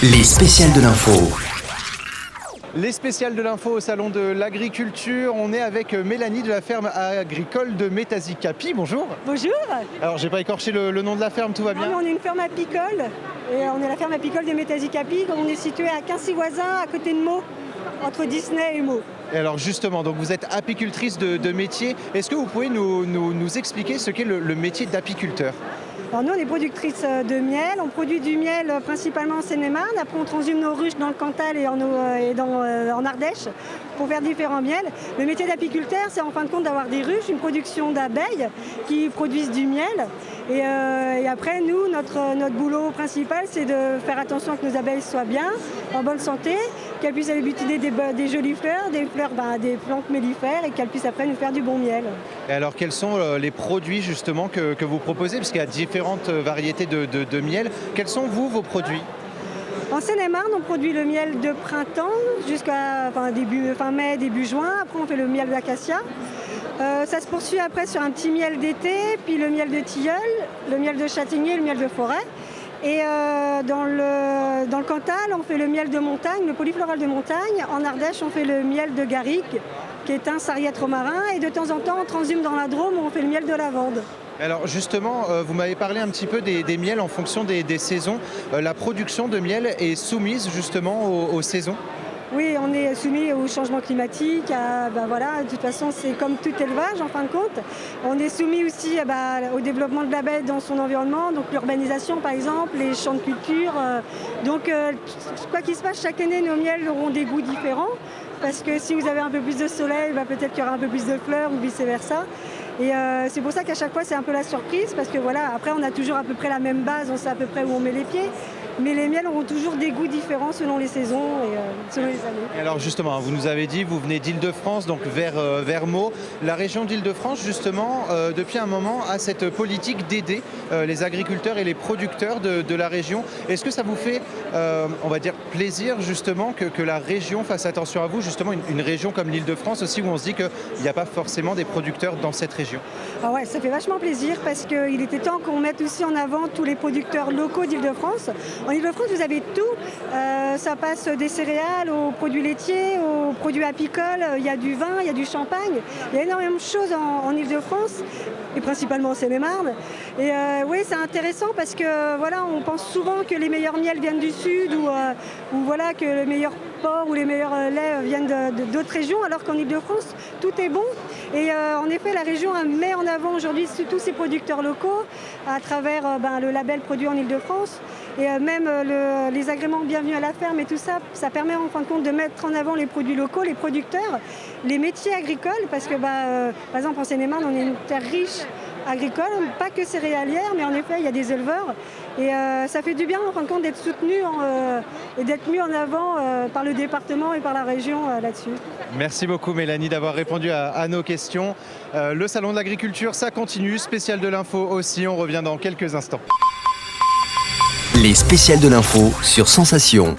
Les spéciales de l'info. Les spéciales de l'info au salon de l'agriculture. On est avec Mélanie de la ferme agricole de Métasy-Capi. Bonjour. Bonjour. Alors, j'ai pas écorché le nom de la ferme, tout va Non, bien? mais on est une ferme apicole et on est la ferme apicole de Métasy-Capi. On est situé à Quincy-Voisin, à côté de Meaux, entre Disney et Meaux. Et alors justement, donc vous êtes apicultrice de métier. Est-ce que vous pouvez nous expliquer ce qu'est le métier d'apiculteur? Alors nous, on est productrice de miel. On produit du miel principalement en Seine-et-Marne. Après, on transhume nos ruches dans le Cantal et en Ardèche pour faire différents miels. Le métier d'apiculteur, c'est en fin de compte d'avoir des ruches, une production d'abeilles qui produisent du miel. Et après, nous, notre boulot principal, c'est de faire attention que nos abeilles soient bien, en bonne santé, qu'elles puissent aller butiner des jolies fleurs, des plantes mellifères et qu'elles puissent après nous faire du bon miel. Et alors, quels sont les produits justement que vous proposez? Parce qu'il y a différentes variétés de miel. Quels sont vos produits? En Seine-et-Marne, on produit le miel de printemps jusqu'à fin mai, début juin. Après, on fait le miel d'acacia. Ça se poursuit après sur un petit miel d'été, puis le miel de tilleul, le miel de châtaignier, le miel de forêt. Et dans le Cantal, on fait le miel de montagne, le polyfloral de montagne. En Ardèche, on fait le miel de garrigue, qui est un sarriette romarin. Et de temps en temps, on transhume dans la Drôme, on fait le miel de lavande. Alors justement, vous m'avez parlé un petit peu des miels en fonction des saisons. La production de miel est soumise justement aux saisons? Oui, on est soumis au changement climatique. De toute façon, c'est comme tout élevage en fin de compte. On est soumis aussi au développement de l'abeille dans son environnement, donc l'urbanisation par exemple, les champs de culture. Quoi qu'il se passe, chaque année, nos miels auront des goûts différents. Parce que si vous avez un peu plus de soleil, peut-être qu'il y aura un peu plus de fleurs ou vice-versa. Et c'est pour ça qu'à chaque fois, c'est un peu la surprise. Parce que après, on a toujours à peu près la même base, on sait à peu près où on met les pieds. Mais les miels auront toujours des goûts différents selon les saisons et selon les années. Et alors justement, vous nous avez dit, vous venez d'Île-de-France, donc vers Meaux. La région d'Île-de-France, justement, depuis un moment, a cette politique d'aider les agriculteurs et les producteurs de la région. Est-ce que ça vous fait, on va dire, plaisir justement que la région fasse attention à vous, justement une région comme l'Île-de-France aussi, où on se dit qu'il n'y a pas forcément des producteurs dans cette région? Ah ouais, ça fait vachement plaisir parce qu'il était temps qu'on mette aussi en avant tous les producteurs locaux d'Île-de-France. En Île-de-France, vous avez tout. Ça passe des céréales aux produits laitiers, aux produits apicoles. Il y a du vin, il y a du champagne. Il y a énormément de choses en Île-de-France et principalement en Seine-et-Marne. Et oui, c'est intéressant parce que on pense souvent que les meilleurs miels viennent du sud ou que le meilleur porc ou les meilleurs laits viennent d'autres régions, alors qu'en Île-de-France, tout est bon. Et en effet, la région met en avant aujourd'hui tous ses producteurs locaux à travers le label produit en Île-de-France. Et même les agréments Bienvenue à la ferme et tout ça, ça permet en fin de compte de mettre en avant les produits locaux, les producteurs, les métiers agricoles, parce que par exemple en Seine-et-Marne, on est une terre riche agricole, pas que céréalière, mais en effet, il y a des éleveurs. Et ça fait du bien en fin de compte d'être soutenu et d'être mis en avant par le département et par la région là-dessus. Merci beaucoup Mélanie d'avoir répondu à nos questions. Le salon de l'agriculture, ça continue, spécial de l'info aussi, on revient dans quelques instants. Les spéciales de l'info sur Sensation.